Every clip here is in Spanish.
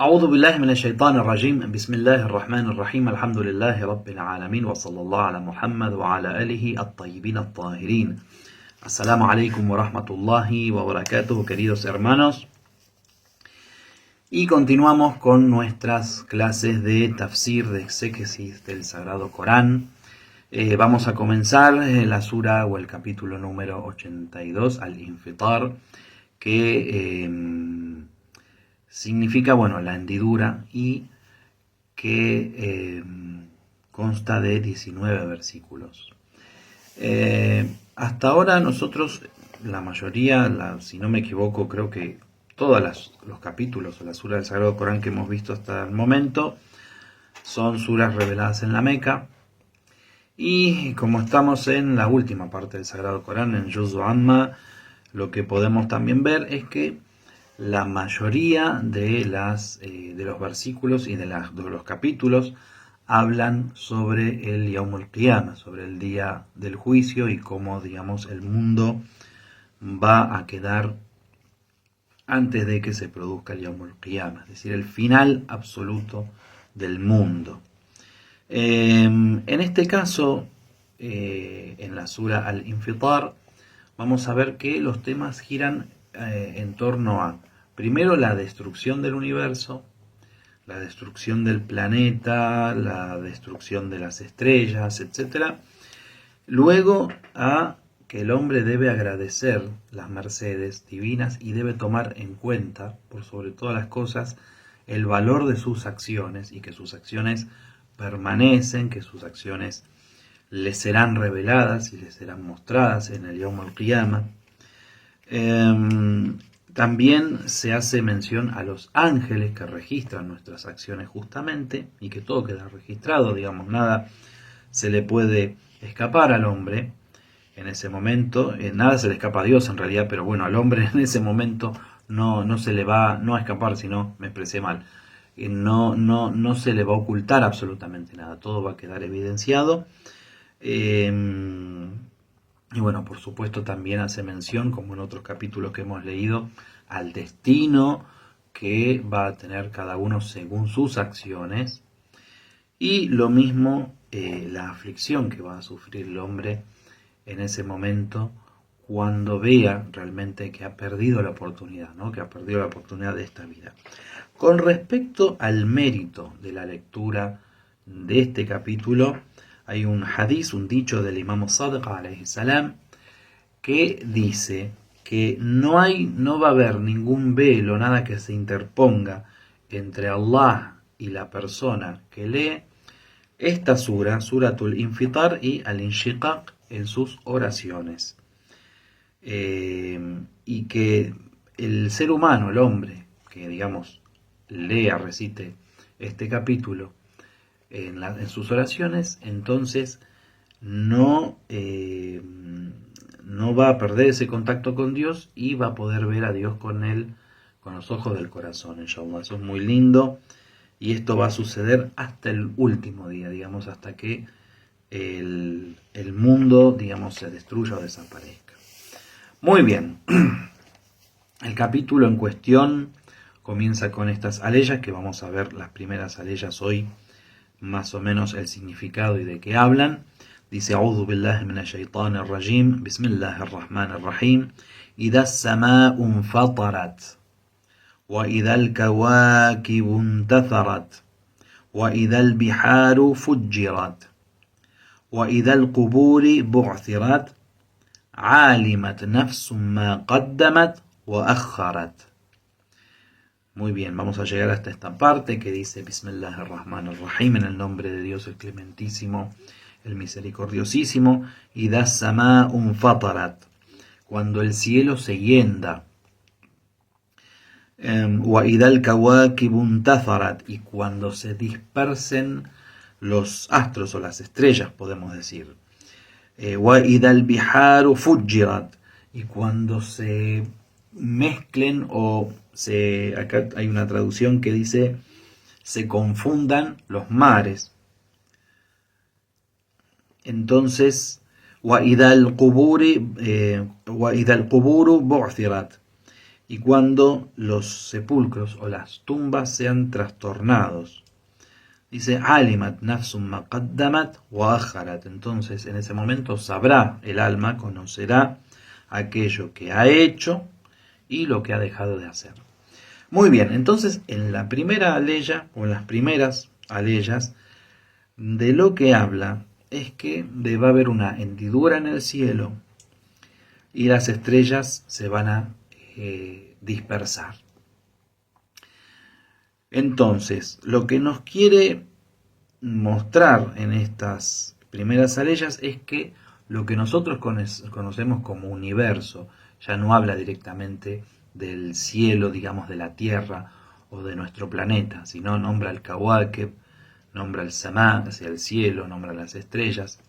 أعوذ بالله من الشيطان الرجيم بسم الله الرحمن الرحيم الحمد لله رب العالمين وصلى الله على محمد وعلى آله الطيبين الطاهرين. Assalamu alaikum wa rahmatullahi wa barakatuh, queridos hermanos. Y continuamos con nuestras clases de tafsir, de exégesis del Sagrado Corán. Vamos a comenzar la sura o el capítulo número 82, Al-Infitar, que significa, la hendidura, y que consta de 19 versículos. Hasta ahora nosotros, la mayoría, si no me equivoco, creo que todos los capítulos o la sura del Sagrado Corán que hemos visto hasta el momento son suras reveladas en la Meca. Y como estamos en la última parte del Sagrado Corán, en Juz'u Amma, lo que podemos también ver es que la mayoría de los versículos y de los capítulos hablan sobre el Yaumul Qiyamah, sobre el día del juicio y cómo, el mundo va a quedar antes de que se produzca el Yaumul Qiyamah, es decir, el final absoluto del mundo. En este caso, en la sura Al-Infitar, vamos a ver que los temas giran en torno a, primero, la destrucción del universo, la destrucción del planeta, la destrucción de las estrellas, etc. Luego a que el hombre debe agradecer las mercedes divinas y debe tomar en cuenta, por sobre todas las cosas, el valor de sus acciones y que sus acciones permanecen, que sus acciones le serán reveladas y le serán mostradas en el Yawm al-Qiyamah. También se hace mención a los ángeles que registran nuestras acciones justamente y que todo queda registrado, nada se le puede escapar al hombre en ese momento, nada se le escapa a Dios en realidad, pero al hombre en ese momento no se le va, no a escapar, sino, me expresé mal, no se le va a ocultar absolutamente nada, todo va a quedar evidenciado. Y por supuesto también hace mención, como en otros capítulos que hemos leído, al destino que va a tener cada uno según sus acciones, y lo mismo la aflicción que va a sufrir el hombre en ese momento cuando vea realmente que ha perdido la oportunidad, ¿no? Que ha perdido la oportunidad de esta vida. Con respecto al mérito de la lectura de este capítulo, hay un hadith, un dicho del Imam Sadiq alayhi salam, que dice que no va a haber ningún velo, nada que se interponga entre Allah y la persona que lee esta sura, Suratul Infitar y Al-Inshiqaq, en sus oraciones. Y que el ser humano, el hombre, que lea, recite este capítulo en sus oraciones, entonces no va a perder ese contacto con Dios y va a poder ver a Dios con los ojos del corazón, inshallah. Eso es muy lindo, y esto va a suceder hasta el último día, hasta que el mundo, se destruya o desaparezca. Muy bien, el capítulo en cuestión comienza con estas aleyas, que vamos a ver las primeras aleyas hoy, más o menos el significado y de qué hablan. Dice: A'udhu billahi minash shaitanir rajim, bismillahir rahmanir rahim, idha as-sama'u infatarat, wa idha al-kawakibu intatharat, wa idha al-biharu fujjirat, wa idha al-quburi bu'thirat, alimat nafsum ma qaddamat wa akharat. Muy bien, vamos a llegar hasta esta parte que dice: Bismillahirrahmanirrahim, en el nombre de Dios el Clementísimo, el Misericordiosísimo. Idha as-sama'u infatarat, cuando el cielo se hienda. Wa idha al-kawakibu intatharat, y cuando se dispersen los astros o las estrellas, podemos decir. Wa idha al-biharu fujjirat, y cuando se mezclen acá hay una traducción que dice se confundan los mares. Entonces, wa idha al-quburu bu'thirat, y cuando los sepulcros o las tumbas sean trastornados. Dice, alimat nafsum ma qaddamat wa akharat. Entonces, en ese momento sabrá el alma, conocerá aquello que ha hecho y lo que ha dejado de hacer. Muy bien, entonces en la primera aleya, o en las primeras aleyas, de lo que habla es que va a haber una hendidura en el cielo y las estrellas se van a dispersar. Entonces, lo que nos quiere mostrar en estas primeras aleyas es que lo que nosotros conocemos como universo, ya no habla directamente del cielo, digamos, de la Tierra o de nuestro planeta, sino nombra el Kawakeb, nombra el Samá, hacia el cielo, nombra las estrellas,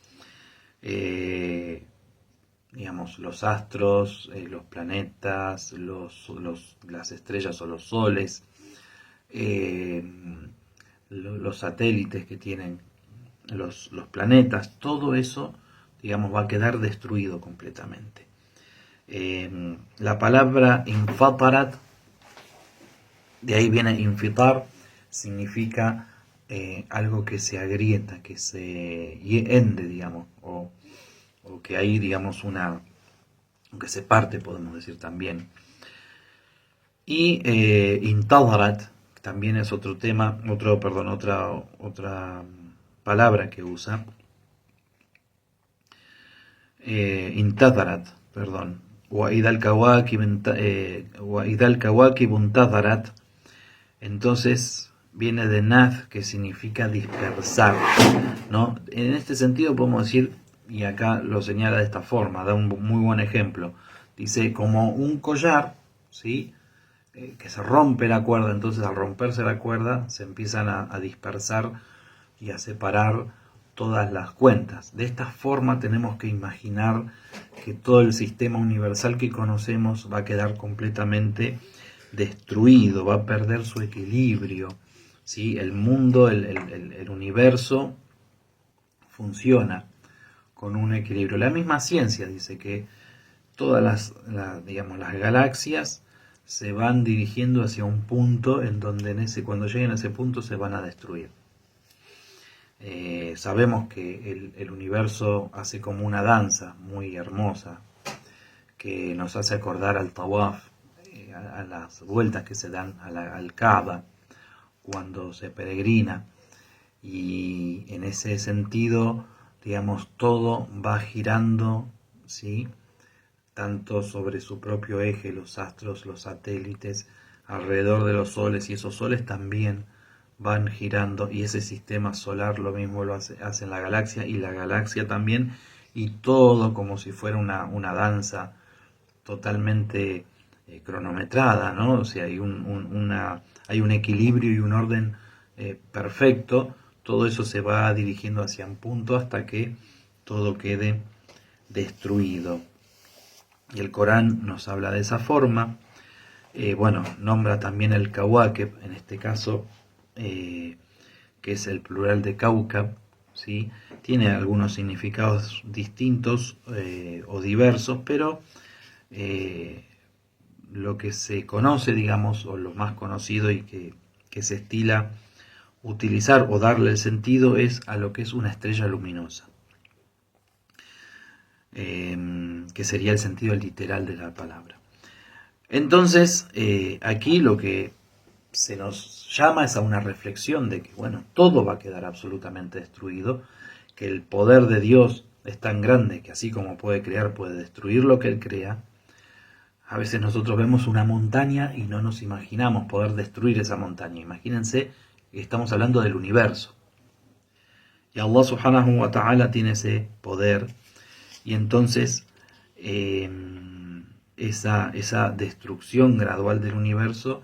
digamos, los astros, los planetas, las estrellas o los soles, los satélites que tienen los planetas, todo eso, digamos, va a quedar destruido completamente. La palabra infatarat, de ahí viene infitar, significa algo que se agrieta, que se ende, digamos, o que hay, digamos, que se parte, podemos decir también. Y intadarat también es otro tema, otra palabra que usa. Intadarat, perdón. وإذا الكواكب انتظرت. Entonces viene de naz, que significa dispersar, ¿no? En este sentido podemos decir, y acá lo señala de esta forma, da un muy buen ejemplo. Dice, como un collar, ¿sí? Que se rompe la cuerda, entonces al romperse la cuerda se empiezan a dispersar y a separar todas las cuentas. De esta forma tenemos que imaginar que todo el sistema universal que conocemos va a quedar completamente destruido, va a perder su equilibrio, ¿sí? El mundo, el universo funciona con un equilibrio. La misma ciencia dice que todas digamos, las galaxias se van dirigiendo hacia un punto en donde cuando lleguen a ese punto se van a destruir. Sabemos que el universo hace como una danza muy hermosa que nos hace acordar al tawaf, a las vueltas que se dan al Kaaba cuando se peregrina, y en ese sentido, digamos, todo va girando, ¿sí? Tanto sobre su propio eje, los astros, los satélites, alrededor de los soles, y esos soles también van girando, y ese sistema solar lo mismo lo hace en la galaxia, y la galaxia también, y todo como si fuera una danza totalmente cronometrada, ¿no? O sea, hay un equilibrio y un orden perfecto. Todo eso se va dirigiendo hacia un punto hasta que todo quede destruido. Y el Corán nos habla de esa forma. Nombra también el Kawakeb, en este caso, que es el plural de Kaukab, ¿sí? Tiene algunos significados distintos o diversos, pero lo que se conoce, digamos, o lo más conocido y que se estila utilizar o darle el sentido es a lo que es una estrella luminosa, que sería el sentido literal de la palabra. Entonces, aquí lo que se nos llama es a una reflexión de que, bueno, todo va a quedar absolutamente destruido, que el poder de Dios es tan grande que así como puede crear, puede destruir lo que Él crea. A veces nosotros vemos una montaña y no nos imaginamos poder destruir esa montaña. Imagínense que estamos hablando del universo. Y Allah subhanahu wa ta'ala tiene ese poder. Y entonces esa destrucción gradual del universo,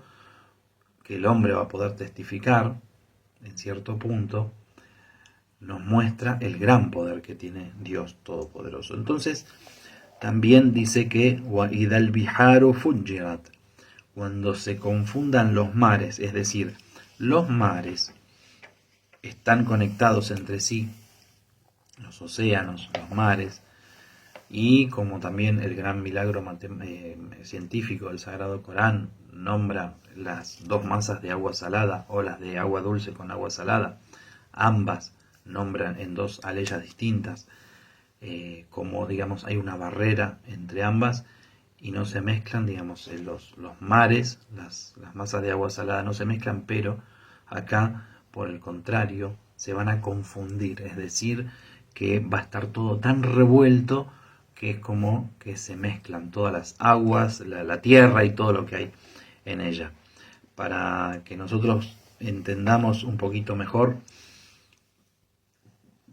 que el hombre va a poder testificar en cierto punto, nos muestra el gran poder que tiene Dios Todopoderoso. Entonces, también dice que وَإِذَا الْبِحَارُ فُجِّرَتْ, cuando se confundan los mares, es decir, los mares están conectados entre sí, los océanos, los mares, y como también el gran milagro científico del Sagrado Corán nombra las dos masas de agua salada o las de agua dulce con agua salada, ambas nombran en dos aleyas distintas, como digamos hay una barrera entre ambas y no se mezclan, digamos, los mares, las masas de agua salada no se mezclan, pero acá, por el contrario, se van a confundir, es decir, que va a estar todo tan revuelto que es como que se mezclan todas las aguas, la tierra y todo lo que hay en ella. Para que nosotros entendamos un poquito mejor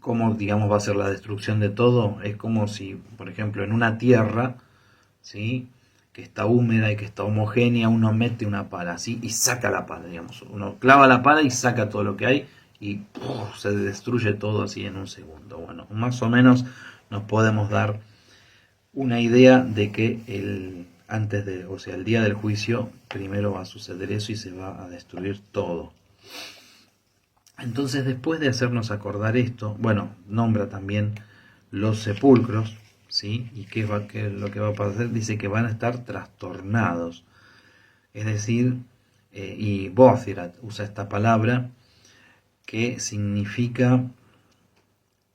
cómo, digamos, va a ser la destrucción de todo, es como si, por ejemplo, en una tierra, ¿sí?, que está húmeda y que está homogénea, uno mete una pala así y saca la pala, digamos, uno clava la pala y saca todo lo que hay y se destruye todo así en un segundo. Bueno, más o menos nos podemos dar una idea de que el día del juicio, primero va a suceder eso y se va a destruir todo. Entonces, después de hacernos acordar esto, bueno, nombra también los sepulcros, ¿sí? Y qué es lo que va a pasar, dice que van a estar trastornados. Es decir, y Boazirat usa esta palabra que significa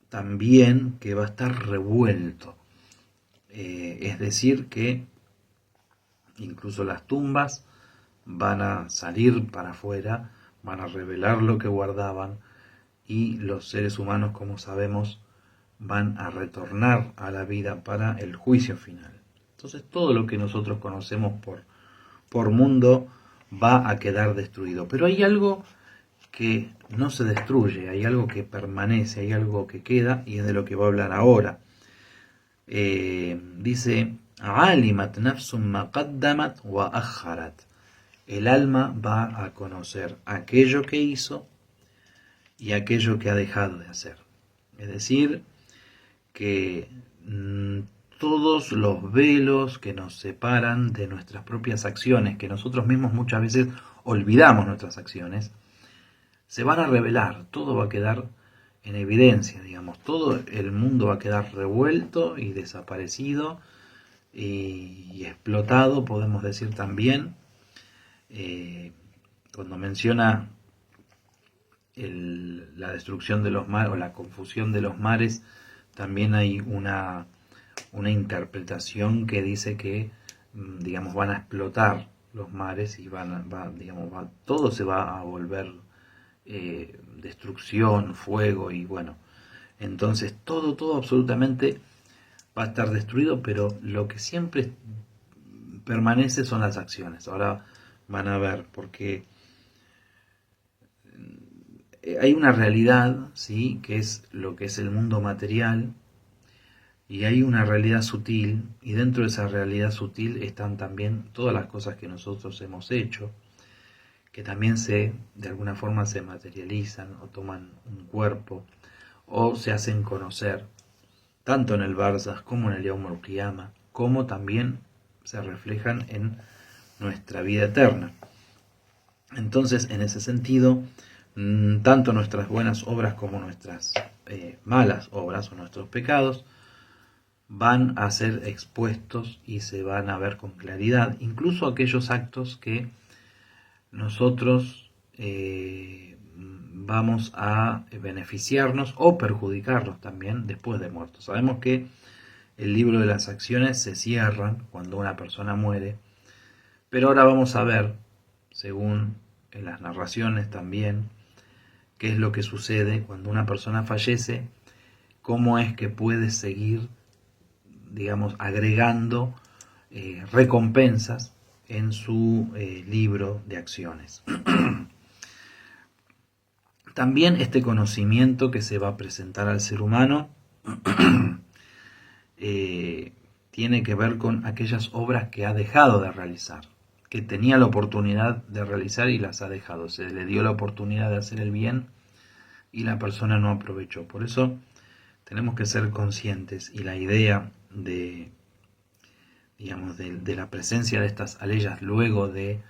también que va a estar revuelto. Es decir, que incluso las tumbas van a salir para afuera, van a revelar lo que guardaban y los seres humanos, como sabemos, van a retornar a la vida para el juicio final. Entonces todo lo que nosotros conocemos por mundo va a quedar destruido. Pero hay algo que no se destruye, hay algo que permanece, hay algo que queda y es de lo que va a hablar ahora. Dice, alimat nafsum ma qaddamat wa akharat. El alma va a conocer aquello que hizo y aquello que ha dejado de hacer. Es decir, que todos los velos que nos separan de nuestras propias acciones, que nosotros mismos muchas veces olvidamos nuestras acciones, se van a revelar, todo va a quedar en evidencia, digamos, todo el mundo va a quedar revuelto y desaparecido y explotado, podemos decir también. Cuando menciona la destrucción de los mares o la confusión de los mares, también hay una interpretación que dice que, digamos, van a explotar los mares y todo se va a volver destrucción, fuego y bueno, entonces todo absolutamente va a estar destruido, pero lo que siempre permanece son las acciones. Ahora van a ver, porque hay una realidad, ¿sí?, que es lo que es el mundo material, y hay una realidad sutil, y dentro de esa realidad sutil están también todas las cosas que nosotros hemos hecho, que también de alguna forma se materializan o toman un cuerpo o se hacen conocer, tanto en el Barzaj como en el Yawm al-Qiyamah, como también se reflejan en nuestra vida eterna. Entonces, en ese sentido, tanto nuestras buenas obras como nuestras malas obras o nuestros pecados van a ser expuestos y se van a ver con claridad, incluso aquellos actos que nosotros vamos a beneficiarnos o perjudicarnos también después de muertos. Sabemos que el libro de las acciones se cierra cuando una persona muere, pero ahora vamos a ver, según en las narraciones también, qué es lo que sucede cuando una persona fallece, cómo es que puede seguir, digamos, agregando recompensas en su libro de acciones. También este conocimiento que se va a presentar al ser humano tiene que ver con aquellas obras que ha dejado de realizar, que tenía la oportunidad de realizar y las ha dejado. Se le dio la oportunidad de hacer el bien y la persona no aprovechó. Por eso tenemos que ser conscientes, y la idea de la presencia de estas aleyas luego de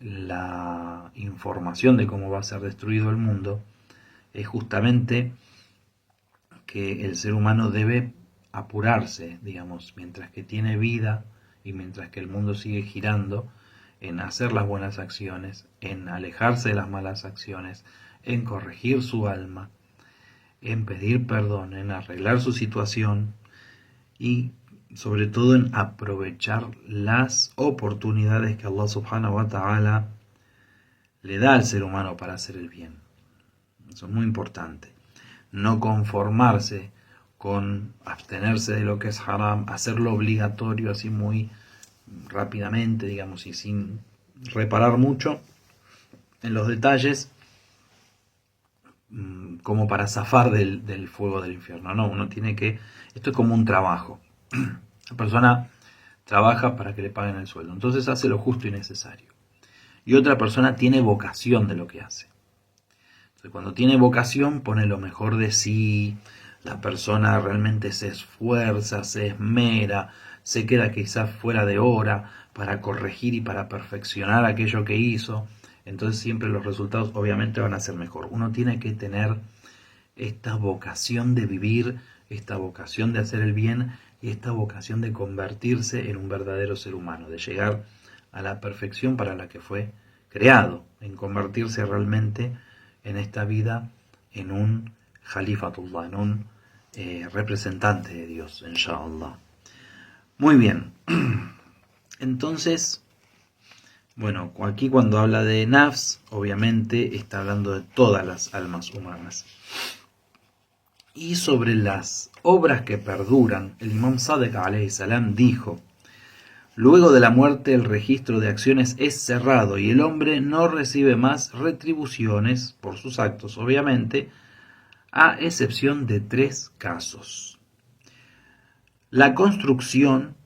la información de cómo va a ser destruido el mundo es justamente que el ser humano debe apurarse, digamos, mientras que tiene vida y mientras que el mundo sigue girando, en hacer las buenas acciones, en alejarse de las malas acciones, en corregir su alma, en pedir perdón, en arreglar su situación y sobre todo en aprovechar las oportunidades que Allah subhanahu wa ta'ala le da al ser humano para hacer el bien. Eso es muy importante. No conformarse con abstenerse de lo que es haram, hacerlo obligatorio así muy rápidamente, digamos, y sin reparar mucho en los detalles, como para zafar del fuego del infierno. No, uno tiene que... Esto es como un trabajo. La persona trabaja para que le paguen el sueldo, entonces hace lo justo y necesario. Y otra persona tiene vocación de lo que hace. Entonces, cuando tiene vocación, pone lo mejor de sí, la persona realmente se esfuerza, se esmera, se queda quizás fuera de hora para corregir y para perfeccionar aquello que hizo. Entonces siempre los resultados obviamente van a ser mejor. Uno tiene que tener esta vocación de vivir, esta vocación de hacer el bien y esta vocación de convertirse en un verdadero ser humano, de llegar a la perfección para la que fue creado, en convertirse realmente en esta vida en un Khalifatullah, en un representante de Dios, inshallah. Muy bien, entonces, bueno, aquí cuando habla de nafs, obviamente está hablando de todas las almas humanas. Y sobre las obras que perduran, el Imam Sadiq alayhi salam dijo: luego de la muerte el registro de acciones es cerrado y el hombre no recibe más retribuciones por sus actos, obviamente, a excepción de 3 casos. La construcción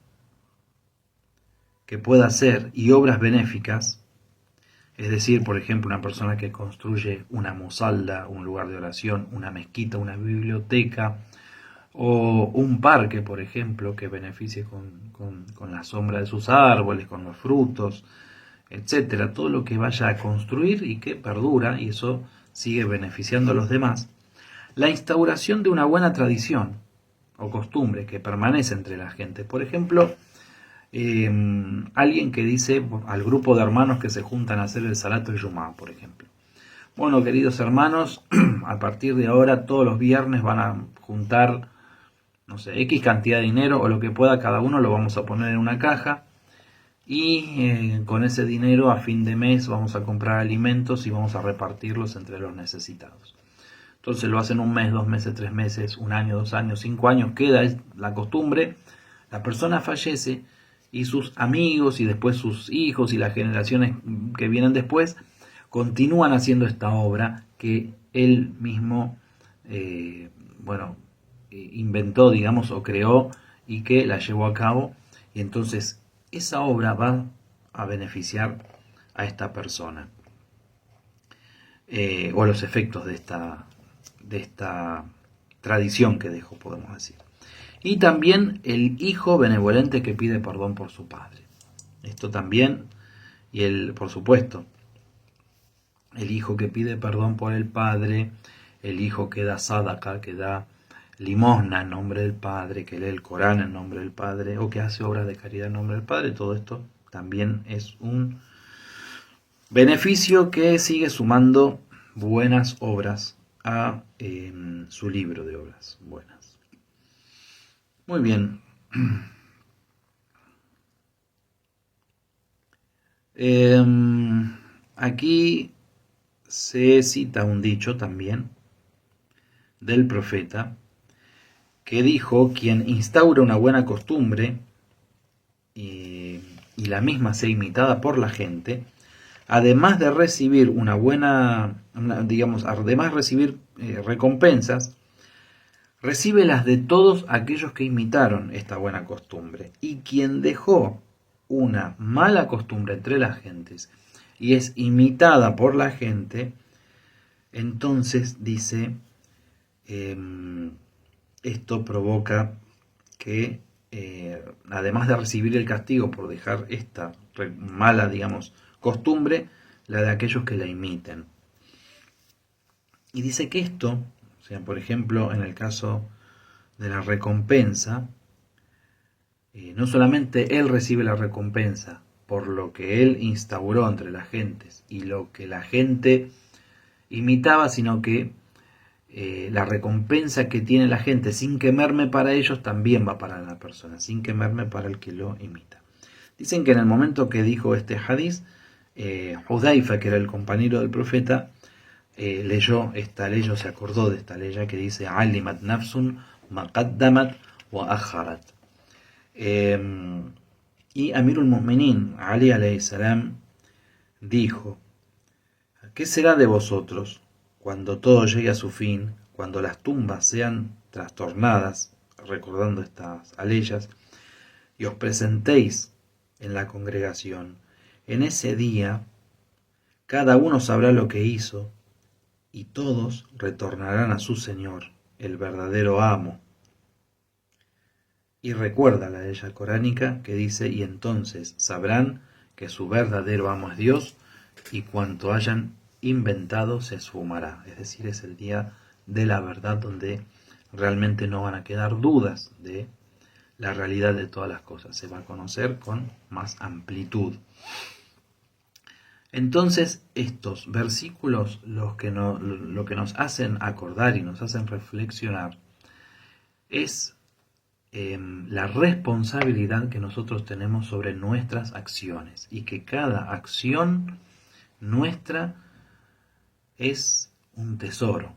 que pueda hacer y obras benéficas, es decir, por ejemplo, una persona que construye una musalda, un lugar de oración, una mezquita, una biblioteca, o un parque, por ejemplo, que beneficie con la sombra de sus árboles, con los frutos, etcétera, todo lo que vaya a construir y que perdura, y eso sigue beneficiando a los demás. La instauración de una buena tradición o costumbre que permanece entre la gente. Por ejemplo, alguien que dice al grupo de hermanos que se juntan a hacer el Salat al-Jum'a, por ejemplo: bueno, queridos hermanos, a partir de ahora todos los viernes van a juntar, no sé, X cantidad de dinero o lo que pueda cada uno, lo vamos a poner en una caja y con ese dinero a fin de mes vamos a comprar alimentos y vamos a repartirlos entre los necesitados. Entonces lo hacen 1 mes, 2 meses, 3 meses, 1 año, 2 años, 5 años, queda la costumbre, la persona fallece y sus amigos y después sus hijos y las generaciones que vienen después continúan haciendo esta obra que él mismo inventó, digamos, o creó y que la llevó a cabo, y entonces esa obra va a beneficiar a esta persona, o los efectos de esta tradición que dejó, podemos decir. Y también el hijo benevolente que pide perdón por su padre. Esto también, y por supuesto, el hijo que pide perdón por el padre, el hijo que da sadaqa, que da limosna en nombre del padre, que lee el Corán en nombre del padre, o que hace obras de caridad en nombre del padre, todo esto también es un beneficio que sigue sumando buenas obras a su libro de obras buenas. Muy bien. Aquí se cita un dicho también del profeta que dijo: quien instaura una buena costumbre y la misma sea imitada por la gente, además de recibir además de recibir recompensas, recibe las de todos aquellos que imitaron esta buena costumbre. Y quien dejó una mala costumbre entre las gentes y es imitada por la gente, entonces dice, esto provoca que, además de recibir el castigo por dejar esta mala, costumbre, la de aquellos que la imiten. Y dice que esto, o sea, por ejemplo, en el caso de la recompensa, no solamente él recibe la recompensa por lo que él instauró entre las gentes y lo que la gente imitaba, sino que la recompensa que tiene la gente sin que merme para ellos también va para la persona, sin que merme para el que lo imita. Dicen que en el momento que dijo este hadiz, Hudayfa, que era el compañero del profeta, leyó esta ley, o se acordó de esta ley que dice alimat nafsun maqaddamat wa akharat. Y Amirul Mu'minin, Ali alayhi salam, dijo: ¿qué será de vosotros cuando todo llegue a su fin, cuando las tumbas sean trastornadas, recordando estas aleyas, y os presentéis en la congregación? En ese día, cada uno sabrá lo que hizo, y todos retornarán a su Señor, el verdadero amo. Y recuerda la ley coránica que dice: y entonces sabrán que su verdadero amo es Dios, y cuanto hayan inventado se esfumará. Es decir, es el día de la verdad, donde realmente no van a quedar dudas de la realidad de todas las cosas. Se va a conocer con más amplitud. Entonces, estos versículos lo que nos hacen acordar y nos hacen reflexionar es la responsabilidad que nosotros tenemos sobre nuestras acciones, y que cada acción nuestra es un tesoro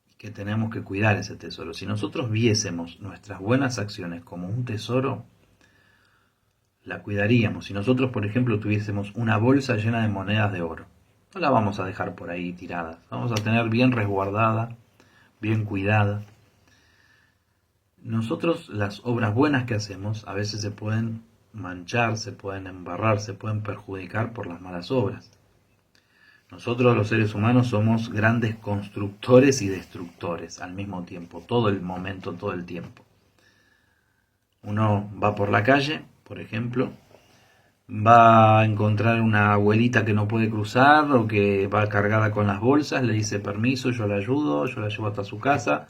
y que tenemos que cuidar ese tesoro. Si nosotros viésemos nuestras buenas acciones como un tesoro, la cuidaríamos. Si nosotros, por ejemplo, tuviésemos una bolsa llena de monedas de oro, no la vamos a dejar por ahí tiradas, vamos a tener bien resguardada, bien cuidada. Nosotros, las obras buenas que hacemos a veces se pueden manchar, se pueden embarrar, se pueden perjudicar por las malas obras. Nosotros, los seres humanos, somos grandes constructores y destructores al mismo tiempo, todo el momento, todo el tiempo. Uno va por la calle, por ejemplo, va a encontrar una abuelita que no puede cruzar o que va cargada con las bolsas, le dice permiso, yo la ayudo, yo la llevo hasta su casa,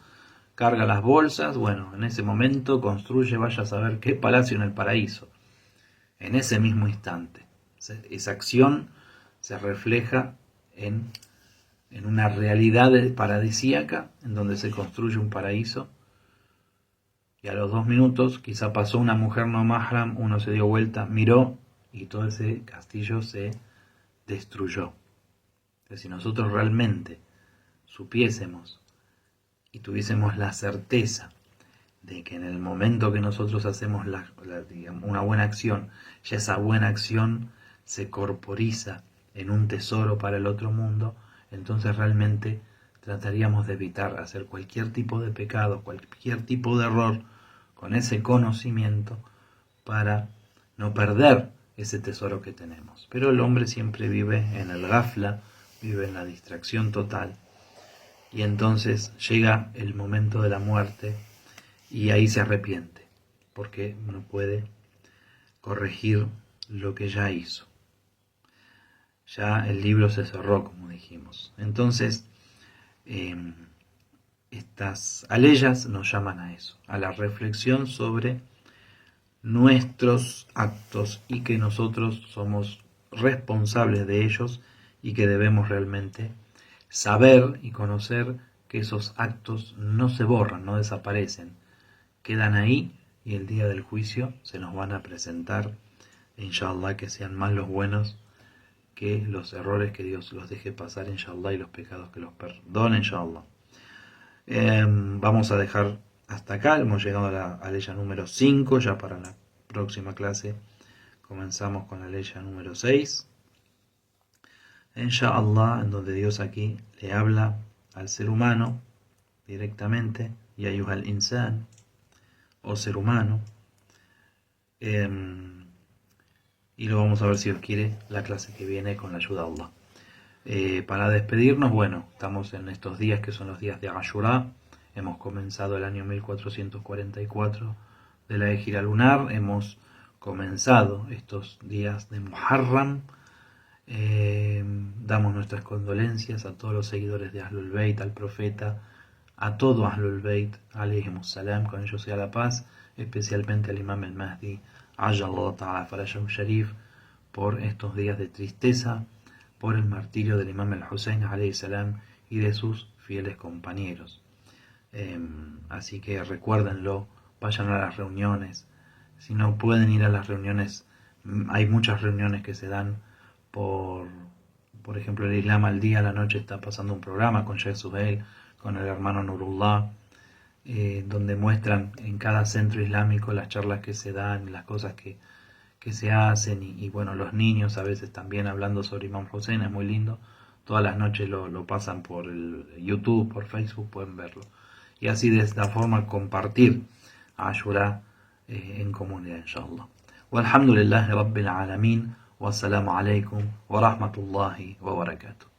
carga las bolsas. Bueno, en ese momento construye, vaya a saber qué palacio en el paraíso. En ese mismo instante, esa acción se refleja en una realidad paradisíaca, en donde se construye un paraíso, y a los 2 minutos quizá pasó una mujer no mahram, uno se dio vuelta, miró, y todo ese castillo se destruyó. Entonces, si nosotros realmente supiésemos y tuviésemos la certeza de que en el momento que nosotros hacemos digamos, una buena acción, ya esa buena acción se corporiza en un tesoro para el otro mundo, entonces realmente trataríamos de evitar hacer cualquier tipo de pecado, cualquier tipo de error, con ese conocimiento, para no perder ese tesoro que tenemos. Pero el hombre siempre vive en el ghafla, vive en la distracción total, y entonces llega el momento de la muerte y ahí se arrepiente, porque no puede corregir lo que ya hizo. Ya el libro se cerró, como dijimos. Entonces, estas aleyas nos llaman a eso, a la reflexión sobre nuestros actos, y que nosotros somos responsables de ellos, y que debemos realmente saber y conocer que esos actos no se borran, no desaparecen, quedan ahí, y el día del juicio se nos van a presentar. Inshallah que sean más los buenos que los errores, que Dios los deje pasar, inshallah, y los pecados que los perdone, inshallah. Vamos a dejar hasta acá, hemos llegado a la aleya número 5, ya para la próxima clase comenzamos con la aleya número 6, inshallah, en donde Dios aquí le habla al ser humano directamente, y ayuhal insan, o ser humano, y lo vamos a ver, si Dios quiere, la clase que viene, con la ayuda de Allah. Para despedirnos, bueno, estamos en estos días que son los días de Ashura. Hemos comenzado el año 1444 de la Égira lunar, hemos comenzado estos días de Muharram. Damos nuestras condolencias a todos los seguidores de Ahlul Bayt, al profeta, a todo Ahlul Bayt, alayhimus salam, con ellos sea la paz, especialmente al Imam el Mahdi, Ajallahu ta'ala Farajahu Sharif, por estos días de tristeza, por el martirio del Imam el Hussein alayhi salam y de sus fieles compañeros. Así que recuérdenlo, vayan a las reuniones. Si no pueden ir a las reuniones, hay muchas reuniones que se dan por ejemplo, el Islam al día, a la noche está pasando un programa con Sheikh Suhail, con el hermano Nurullah, donde muestran en cada centro islámico las charlas que se dan, las cosas que se hacen, y bueno, los niños a veces también hablando sobre Imam Hussein, es muy lindo. Todas las noches lo pasan por el YouTube, por Facebook, pueden verlo. Y así de esta forma compartir Ashura en comunidad, inshallah. Walhamdulillahi Rabbil Alamin. Wassalamu alaikum wa rahmatullahi wa barakatuh.